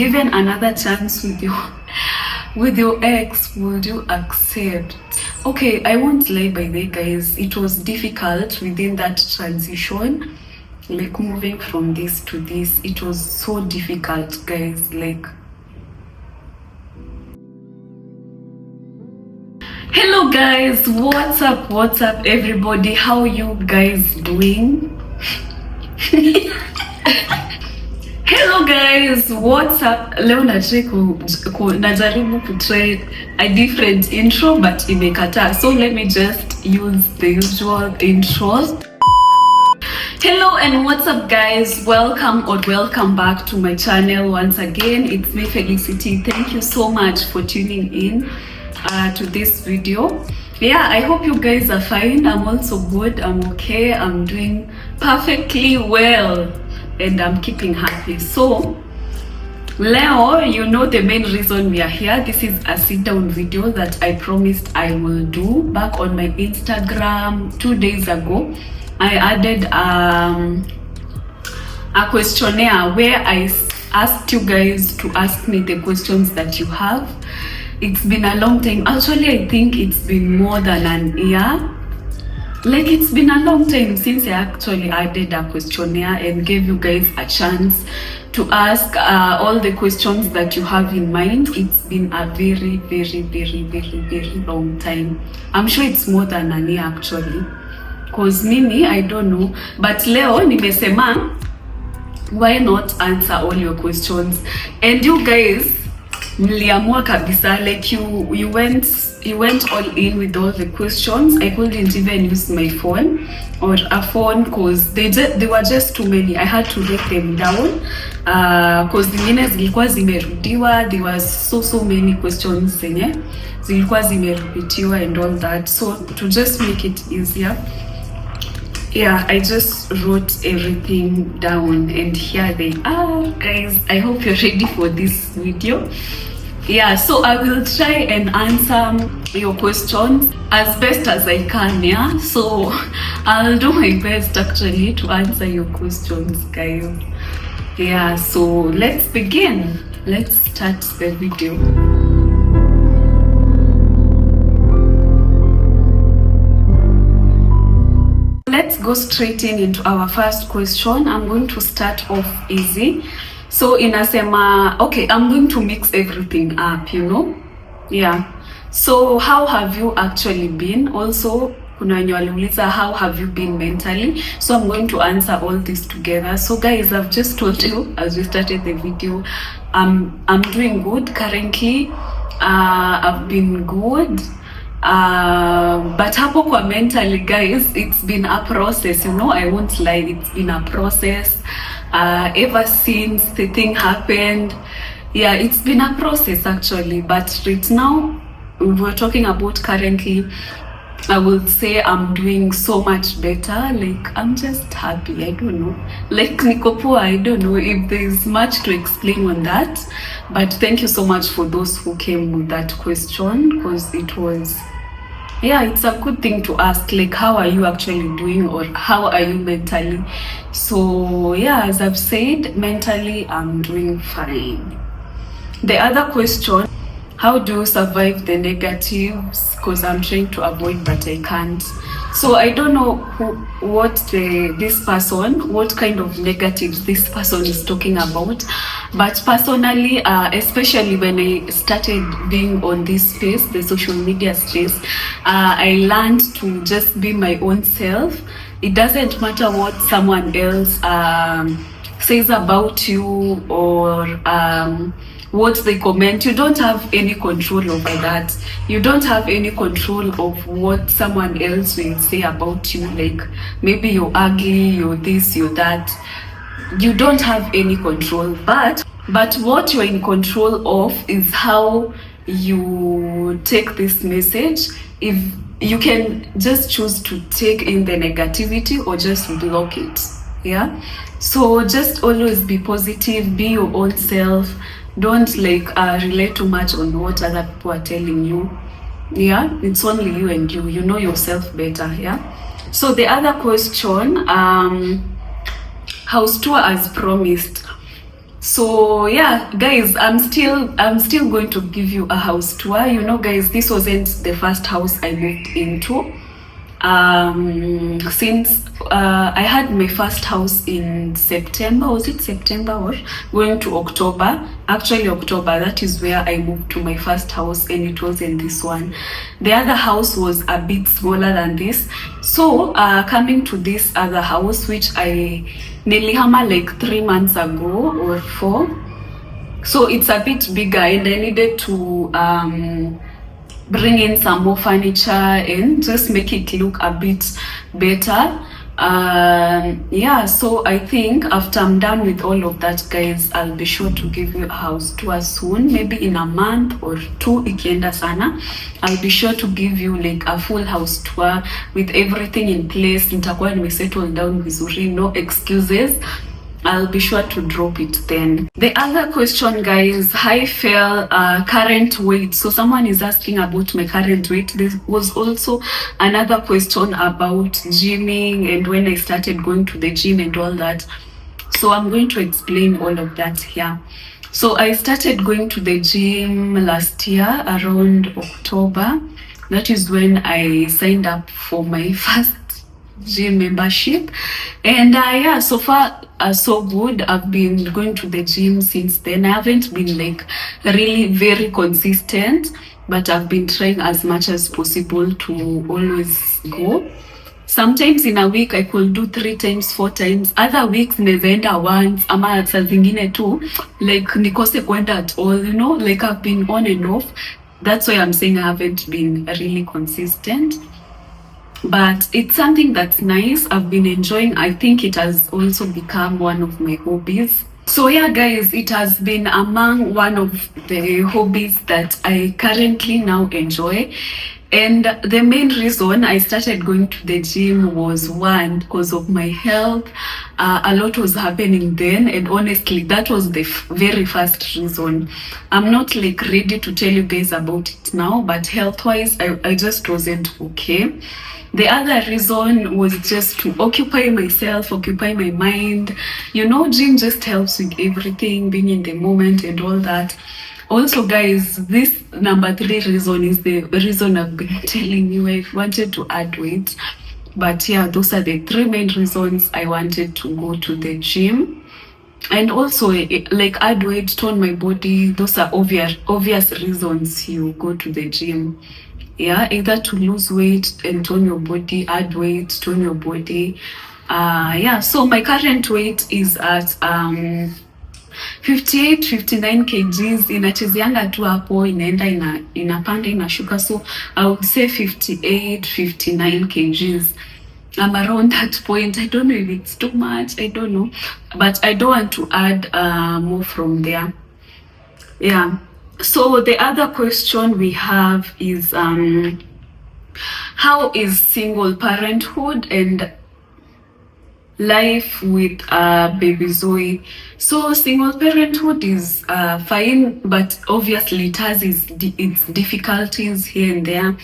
Given another chance with your ex, would you accept? Okay, I won't lie by the way, guys. It was difficult within that transition, like moving from this to this. It was so difficult, guys. Like, hello guys, what's up everybody? How you guys doing? Hello guys, what's up? Leo najaribu kutry a different intro but imekata. So let me just use the usual intro. Hello and what's up guys? Welcome back to my channel once again. It's me, Felicity. Thank you so much for tuning in to this video. Yeah, I hope you guys are fine. I'm also good. I'm okay. I'm doing perfectly well and I'm keeping happy. So Leo, you know the main reason we are here. This is a sit down video that I promised I will do back on my Instagram 2 days ago. I added a questionnaire where I asked you guys to ask me the questions that you have. It's been a long time. Actually, I think it's been more than an year. Like, it's been a long time since I actually added a questionnaire and gave you guys a chance to ask all the questions that you have in mind. It's been a very long time. I'm sure it's more than a year actually. Cause mimi, I don't know. But Leo, nimesema, why not answer all your questions? And you guys, mliamua kabisa, like you went all in with all the questions. I couldn't even use my phone or a phone because they were just too many. I had to write them down because zingine zilikuwa zimerudiwa. There was so many questions zenye zilikuwa zimerepetiwa and all that. So to just make it easier, yeah, I just wrote everything down and here they are, guys. I hope you're ready for this video. Yeah, so I will try and answer your questions as best as I can, yeah? So I'll do my best actually to answer your questions, guys. Yeah, so let's begin. Let's start the video. Let's go straight into our first question. I'm going to start off easy. So inasema, okay, I'm going to mix everything up, you know? Yeah. So how have you actually been? Also, kuna wenye waliuliza how have you been mentally? So I'm going to answer all this together. So guys, I've just told you as we started the video, I'm doing good currently. I've been good. But hapo kwa mentally, guys, it's been a process, you know? I won't lie, it's been a process. Ever since the thing happened, yeah, it's been a process actually. But right now, we're talking about currently, I would say I'm doing so much better. Like, I'm just happy. I don't know. Like, niko poa, I don't know if there's much to explain on that. But thank you so much for those who came with that question, because it was, yeah, it's a good thing to ask, like, how are you actually doing or how are you mentally? So yeah, as I've said, mentally I'm doing fine. The other question, how do you survive the negatives? Because I'm trying to avoid but I can't. So I don't know what kind of negatives this person is talking about. But personally, especially when I started being on this space, the social media space, I learned to just be my own self. It doesn't matter what someone else says about you or what they comment. You don't have any control over that. You don't have any control of what someone else will say about you. Like, maybe you're ugly, you're this, you're that. You don't have any control. But what you're in control of is how you take this message. If you can just choose to take in the negativity or just block it. Yeah, so just always be positive, be your own self. Don't relate too much on what other people are telling you. Yeah, it's only you and you. You know yourself better. Yeah. So the other question, house tour as promised. So yeah, guys, I'm still going to give you a house tour. You know, guys, this wasn't the first house I moved into. Since I had my first house in September, was it September or going to October? Actually October, that is where I moved to my first house, and it was in this one. The other house was a bit smaller than this. So coming to this other house, which I nilihama like 3 months ago or 4, so it's a bit bigger, and I needed to bring in some more furniture and just make it look a bit better. Yeah, so I think after I'm done with all of that, guys, I'll be sure to give you a house tour soon, maybe in a month or 2 ikienda sana. I'll be sure to give you like a full house tour with everything in place. Nitakuwa nimesettle down vizuri, no excuses. I'll be sure to drop it then. The other question, guys, hi Fel, current weight. So someone is asking about my current weight. There was also another question about gymming and when I started going to the gym and all that. So I'm going to explain all of that here. So I started going to the gym last year around October. That is when I signed up for my first gym membership, and yeah, so far so good. I've been going to the gym since then. I haven't been like really very consistent, but I've been trying as much as possible to always go. Sometimes in a week I could do 3 times 4 times. Other weeks nezaenda once, ama saa zingine tu like nikose kwenda at all, you know, like I've been on and off. That's why I'm saying I haven't been really consistent, but it's something that's nice. I've been enjoying. I think it has also become one of my hobbies. So yeah, guys, it has been among one of the hobbies that I currently now enjoy. And the main reason I started going to the gym was, one, because of my health. A lot was happening then, and honestly that was the very first reason. I'm not like ready to tell you guys about it now, but health wise I just wasn't okay. The other reason was just to occupy myself, occupy my mind. You know, gym just helps with everything, being in the moment and all that. Also, guys, this number 3 reason is the reason I've been telling you. I wanted to add weight. But yeah, those are the 3 main reasons I wanted to go to the gym. And also, like, add weight, tone my body. Those are obvious reasons you go to the gym. Yeah, either to lose weight and tone your body, add weight, tone your body. Yeah, so my current weight is at 58, 59 kgs. Inachezianga tu hapo, inaenda inapanda inashuka. So I would say 58, 59 kgs. I'm around that point. I don't know if it's too much, I don't know, but I don't want to add more from there. Yeah. So the other question we have is how is single parenthood and life with baby Zoe? So single parenthood is fine, but obviously it has its difficulties here and there.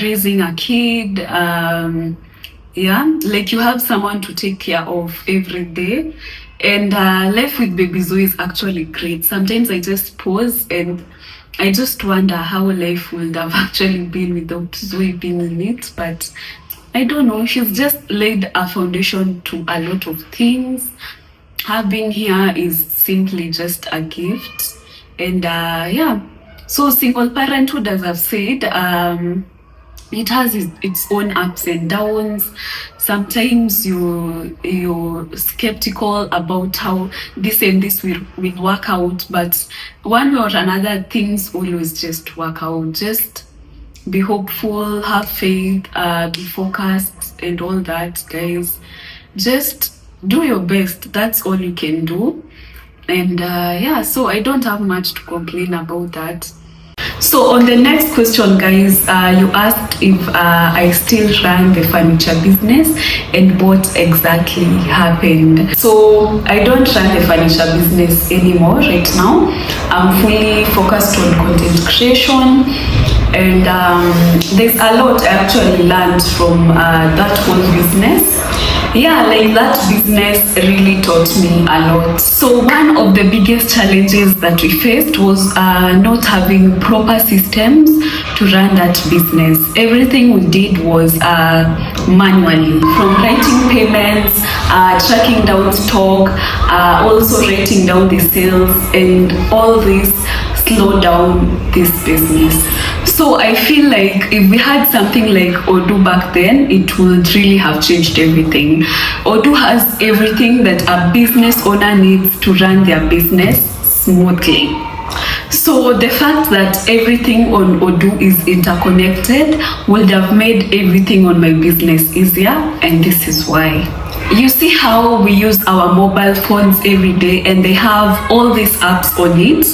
Raising a kid, yeah, like you have someone to take care of every day. And life with baby Zoe is actually great. Sometimes I just pause and I just wonder how life would have actually been without Zoe being in it. But I don't know, she's just laid a foundation to a lot of things. Her being here is simply just a gift. And yeah, so single parenthood, as I've said, it has its own ups and downs. Sometimes you're skeptical about how this and this will work out, but one way or another, things always just work out. Just be hopeful, have faith, be focused and all that, guys. Just do your best. That's all you can do. And yeah, so I don't have much to complain about that. So on the next question, guys, you asked if I still run the furniture business and what exactly happened. So I don't run the furniture business anymore right now. I'm fully focused on content creation and there's a lot I actually learned from that whole business. Yeah, like that business really taught me a lot. So one of the biggest challenges that we faced was not having proper systems to run that business. Everything we did was manually, from writing payments, tracking down stock, also writing down the sales, and all this slow down this business. So I feel like if we had something like Odoo back then, it would really have changed everything. Odoo has everything that a business owner needs to run their business smoothly. So the fact that everything on Odoo is interconnected would have made everything on my business easier, and this is why. You see how we use our mobile phones every day and they have all these apps on it,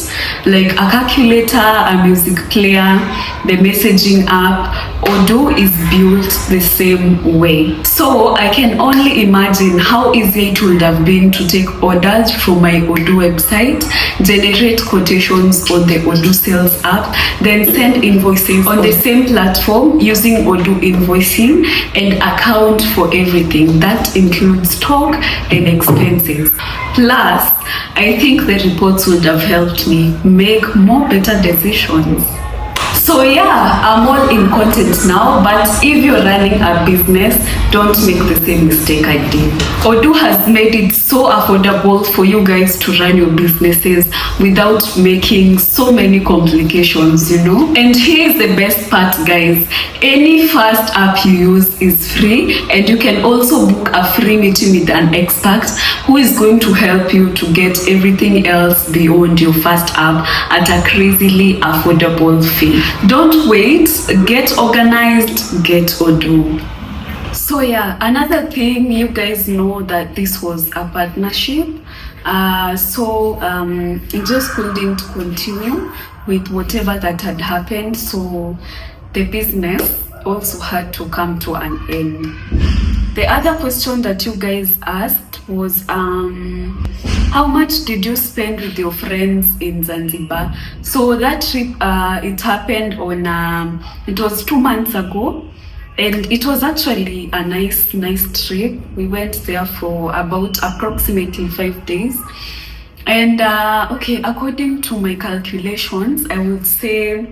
like a calculator, a music player, the messaging app. Odoo is built the same way. So I can only imagine how easy it would have been to take orders from my Odoo website, generate quotations on the Odoo sales app, then send invoices on the same platform using Odoo invoicing, and account for everything. That includes stock and expenses. Plus, I think the reports would have helped me make more better decisions. So yeah, I'm all in content now, but if you're running a business, don't make the same mistake I did. Odoo has made it so affordable for you guys to run your businesses without making so many complications, you know. And here's the best part, guys. Any fast app you use is free, and you can also book a free meeting with an expert who is going to help you to get everything else beyond your fast app at a crazily affordable fee. Don't wait, get organized, get Odoo. So yeah, another thing, you guys know that this was a partnership. It just couldn't continue with whatever that had happened. So the business also had to come to an end. The other question that you guys asked was, how much did you spend with your friends in Zanzibar? So that trip, it happened on, it was 2 months ago. And it was actually a nice trip. We went there for about approximately 5 days. And okay, according to my calculations, I would say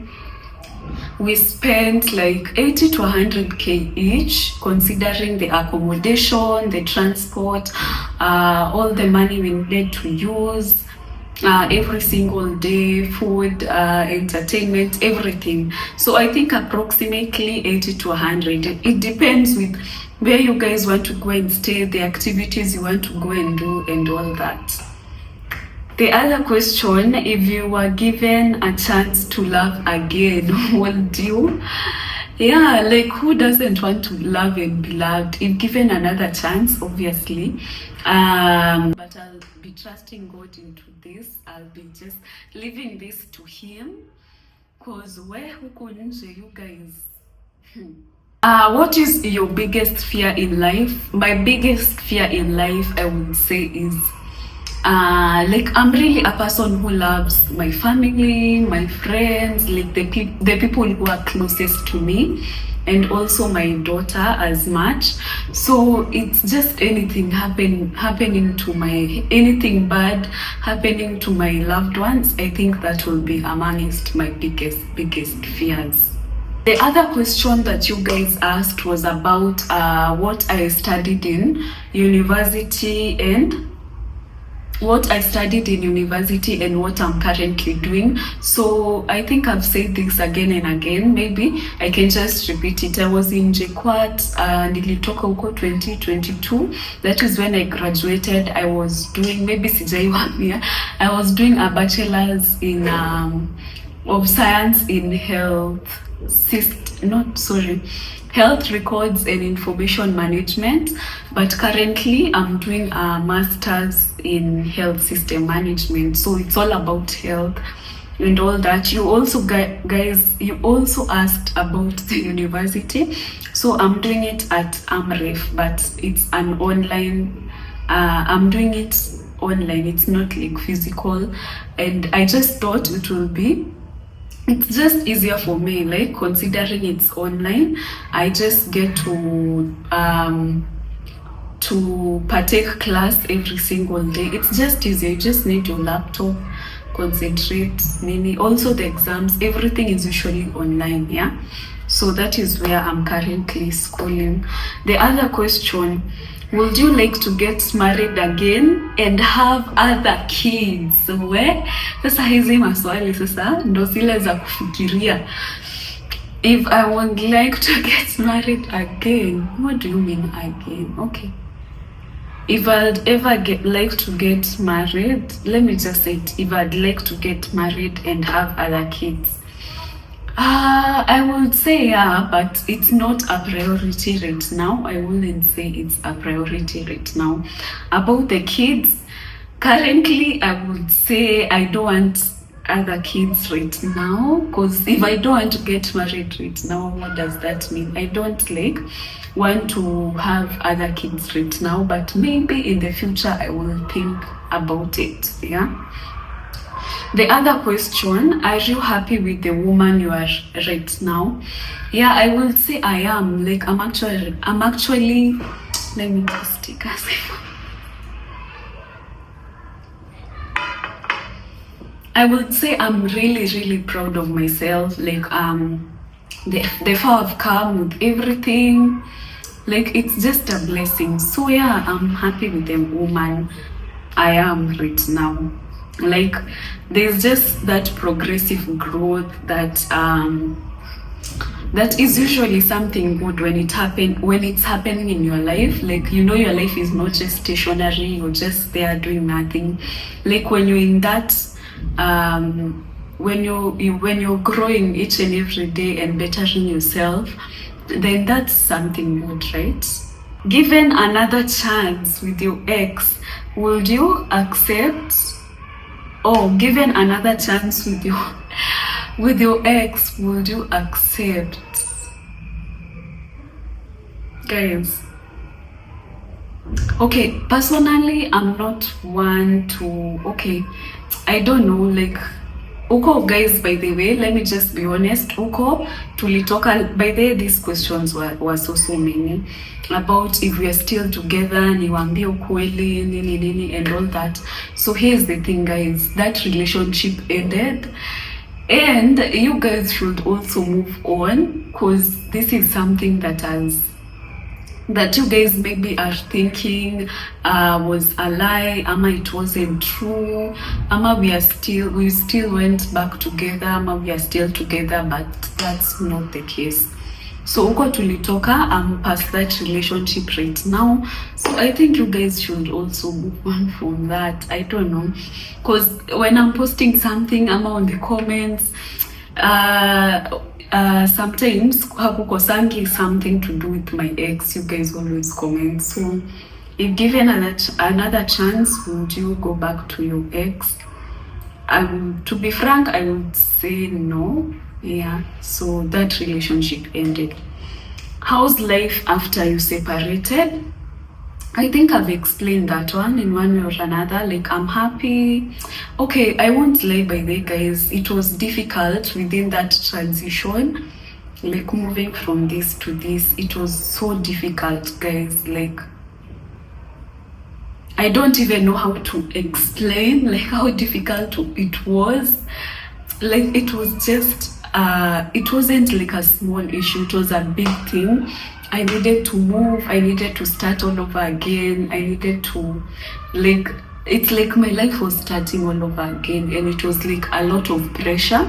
we spent like 80 to 100k each, considering the accommodation, the transport, all the money we needed to use, every single day, food, entertainment, everything. So I think approximately 80 to 100. It depends with where you guys want to go and stay, the activities you want to go and do, and all that. The other question, if you were given a chance to love again, would you? Yeah, like who doesn't want to love and be loved? If given another chance, obviously. But I'll be trusting God into this. I'll be just leaving this to Him. Cause where huko nje, you guys. What is your biggest fear in life? My biggest fear in life, I would say, is like I'm really a person who loves my family, my friends, like the people who are closest to me, and also my daughter as much. So it's just anything happening to anything bad happening to my loved ones. I think that will be amongst my biggest fears. The other question that you guys asked was about what I studied in university and what I studied in university and what I'm currently doing. So I think I've said this again and again. Maybe I can just repeat it. I was in JKUAT, nilitoka huko 2022. That is when I graduated. I was doing, maybe sijaiwambia, I was doing a bachelor's in of science in health records and information management, but currently I'm doing a master's in health system management. So it's all about health and all that. You also guys, you also asked about the university. So I'm doing it at AMREF, but it's an online, I'm doing it online, it's not like physical, and I just thought it it's just easier for me, like considering it's online. I just get to partake class every single day. It's just easier. You just need your laptop, concentrate, mini. Also the exams, everything is usually online, yeah. So that is where I'm currently schooling. The other question, would you like to get married again and have other kids? We sasa hizi maswali sasa ndo zile za kufikiria. If I would like to get married again, what do you mean again? Okay. If I'd ever like to get married, let me just say it. If I'd like to get married and have other kids, I would say yeah, but it's not a priority right now. I wouldn't say it's a priority right now. About the kids, currently I would say I don't want other kids right now, because if I don't want to get married right now, what does that mean? I don't like want to have other kids right now, but maybe in the future I will think about it. Yeah. The other question, are you happy with the woman you are right now? Yeah, I will say I am. Like I'm actually let me just take a second. I would say I'm really proud of myself. Like the far I've come with everything, like it's just a blessing. So yeah, I'm happy with the woman I am right now. Like there's just that progressive growth that that is usually something good when it's happening in your life. Like, you know, your life is not just stationary, you're just there doing nothing. Like when you're in that when you're growing each and every day and bettering yourself, then that's something good, right? Given another chance with your ex, would you accept? Oh, given another chance with your ex, would you accept? Guys, okay, personally I'm not one to, okay, I don't know, like uko guys, by the way, let me just be honest, uko tulitoka, by the way, these questions were so many about if we are still together, niwaambie ukweli, nini and all that. So here's the thing, guys, that relationship ended and you guys should also move on, because this is something that you guys maybe are thinking was a lie, ama it wasn't true, ama we still went back together, ama we are still together, but that's not the case. So uko tulitoka, I'm past that relationship right now. So I think you guys should also move on from that. I don't know, because when I'm posting something, I'm on the comments, sometimes hakukosangi something to do with my ex, you guys always comment. So if given another chance, would you go back to your ex? To be frank, I would say no. Yeah, so that relationship ended. How's life after you separated? I think I've explained that one in one way or another. Like, I'm happy. Okay, I won't lie, by the way, guys, it was difficult within that transition, like moving from this to this. It was so difficult, guys. Like, I don't even know how to explain like how difficult it was. Like, it was just it wasn't like a small issue, it was a big thing. I needed to move, I needed to start all over again, I needed to, like, it's like my life was starting all over again, and it was like a lot of pressure,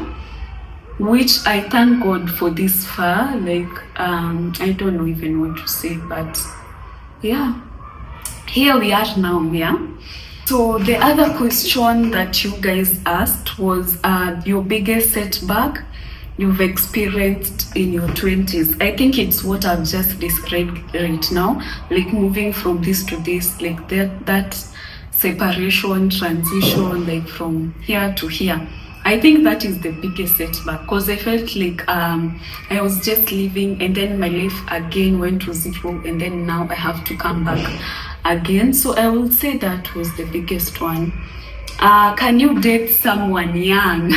which I thank God for this far. Like, I don't know even what to say, but yeah, here we are now. Yeah. So the other question that you guys asked was your biggest setback you've experienced in your 20s. I think it's what I've just described right now, like moving from this to this, like that separation, transition, like from here to here. I think that is the biggest setback, because I felt like I was just leaving, and then my life again went to zero, and then now I have to come back again. So I will say that was the biggest one. Can you date someone young?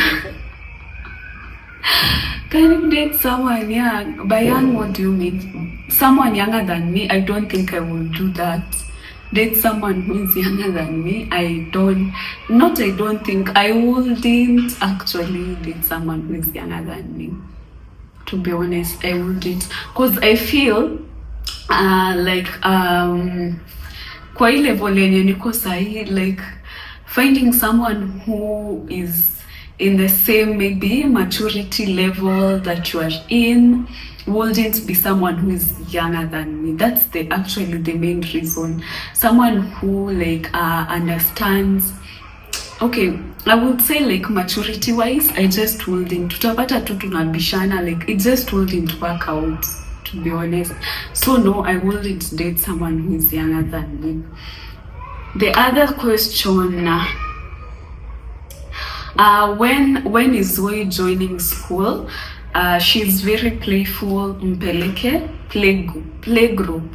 Can you date someone young? By young, what do you mean? Someone younger than me? I don't think I will do that. Date someone who is younger than me? I don't think. I wouldn't actually date someone who is younger than me. To be honest, I wouldn't. Because I feel like kwa hii level yenye niko sahi, like finding someone who is in the same maybe maturity level that you are in wouldn't be someone who is younger than me. That's actually the main reason. Someone who like understands. Okay, I would say like maturity wise, I just wouldn't. Tutapata tu tunabishana, like it just wouldn't work out, to be honest. So no, I wouldn't date someone who is younger than me. The other question, when is Zoe joining school? She's very playful, mpeleke, playgroup.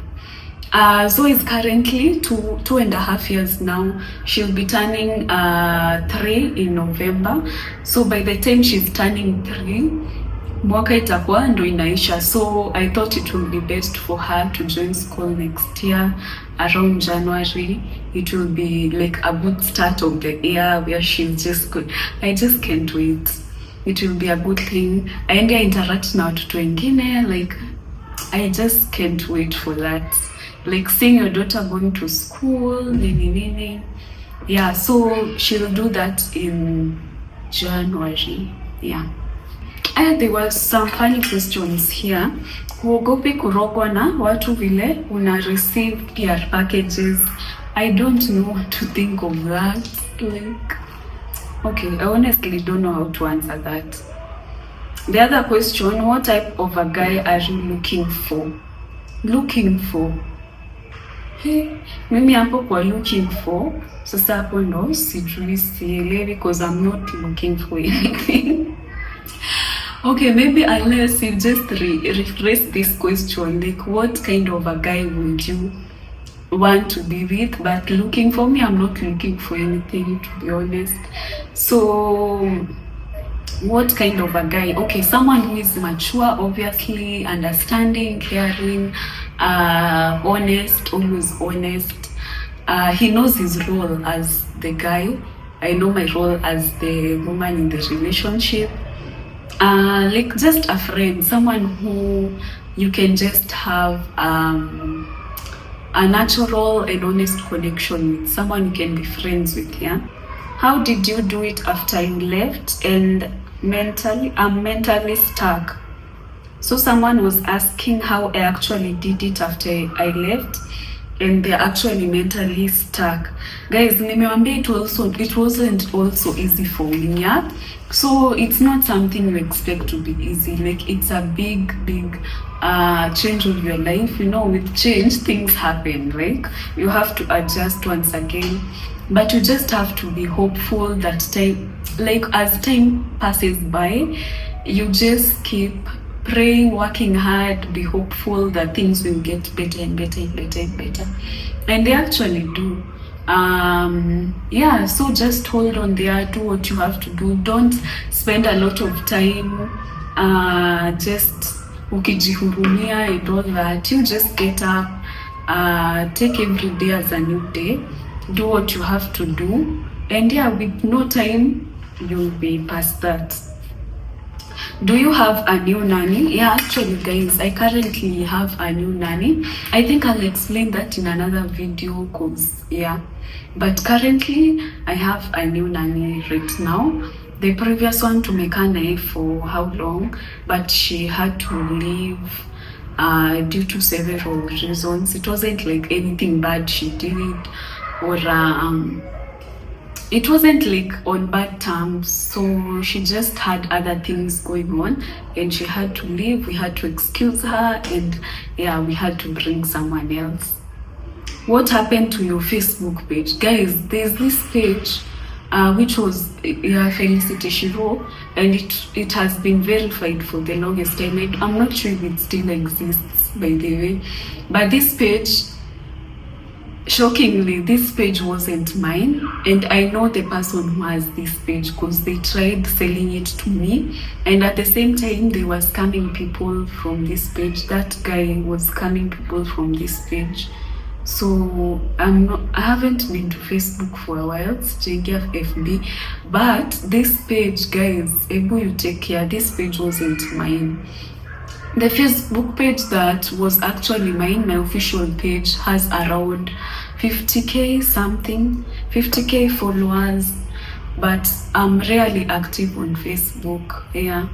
Zoe is currently 2.5 years now. She'll be turning 3 in November. So by the time she's turning 3, mwaka itakuwa ndo inaisha. So I thought it would be best for her to join school next year around January. It will be like a good start of the year where she's just good. I just can't wait. It will be a good thing. Aende interact na watoto wengine, like I just can't wait for that. Like seeing your daughter going to school, nini. Yeah, so she'll do that in January. Yeah. And there were some funny questions here. Huogopi kurogwa na watu vile una receive PR packages? I don't know what to think of that. Like, okay, I honestly don't know how to answer that. The other question, what type of a guy are you looking for? Looking for? Hey, mimi hapo kwa looking for, sasa hapo ndo sijui sielewi because I'm not looking for anything. Okay, maybe unless you just rephrase this question, like what kind of a guy would you want to be with? But looking for me, I'm not looking for anything, to be honest. So what kind of a guy? Okay, someone who is mature, obviously, understanding, caring, honest, always honest. He knows his role as the guy. I know my role as the woman in the relationship. Like just a friend, someone who you can just have a natural and honest connection with, someone you can be friends with. Yeah. How did you do it after you left? And I'm mentally stuck. So someone was asking how I actually did it after I left, and they're actually mentally stuck. Guys, nimewambia it wasn't also easy for me, yeah? So it's not something you expect to be easy. Like it's a big change of your life. You know, with change, things happen, right? You have to adjust once again. But you just have to be hopeful that as time passes by, you just keep praying, working hard, be hopeful that things will get better and better and better and better. And they actually do. Yeah, so just hold on there, do what you have to do. Don't spend a lot of time just ukijihurumia and all that. You just get up, take every day as a new day, do what you have to do, and yeah, with no time you'll be past that. Do you have a new nanny? Yeah, actually guys, I currently have a new nanny. I think I'll explain that in another video cause yeah. But currently I have a new nanny right now. The previous one tumekaa naye for how long, but she had to leave due to several reasons. It wasn't like anything bad she did, or it wasn't like on bad terms. So she just had other things going on and she had to leave. We had to excuse her and yeah, we had to bring someone else. What happened to your Facebook page? Guys, there's this page which was Felicity Shiro, and it has been verified for the longest time. I'm not sure if it still exists, by the way, but this page shockingly, this page wasn't mine, and I know the person who has this page because they tried selling it to me, and at the same time they were scamming people from this page. That guy was scamming people from this page. So I haven't been to Facebook for a while, sijaingia FB, but this page, guys, able you take care, this page wasn't mine. The Facebook page that was actually mine, my official page, has around 50k something, 50k followers, but I'm rarely active on Facebook. Yeah.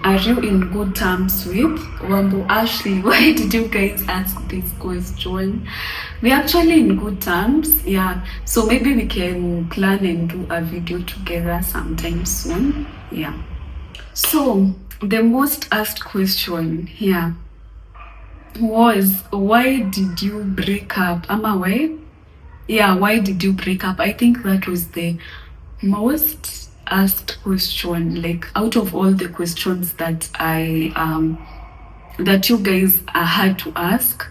Are you in good terms with Wambo Ashley? Why did you guys ask this question? We're actually in good terms, yeah. So maybe we can plan and do a video together sometime soon. Yeah. So the most asked question here was, why did you break up? Am I why? Yeah, why did you break up? I think that was the most asked question, like out of all the questions that that you guys had to ask.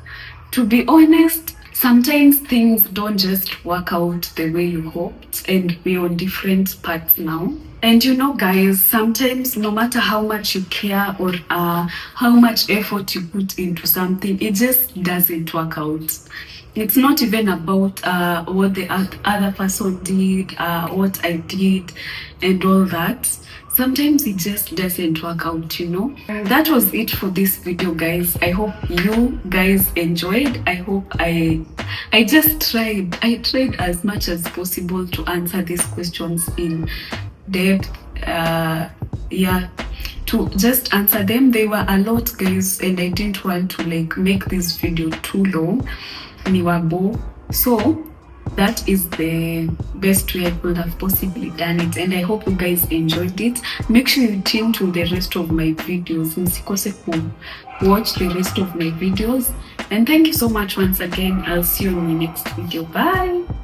To be honest, sometimes things don't just work out the way you hoped, and we're on different paths now. And you know, guys, sometimes no matter how much you care or how much effort you put into something, it just doesn't work out. It's not even about what the other person did, what I did, and all that. Sometimes it just doesn't work out, you know. That was it for this video, guys. I hope you guys enjoyed. I hope I tried as much as possible to answer these questions in depth. Yeah, to just answer them. They were a lot, guys, and I didn't want to like make this video too long. So that is the best way I could have possibly done it, and I hope you guys enjoyed it. Make sure you tune to the rest of my videos, msikose watch the rest of my videos, and thank you so much once again. I'll see you in my next video. Bye.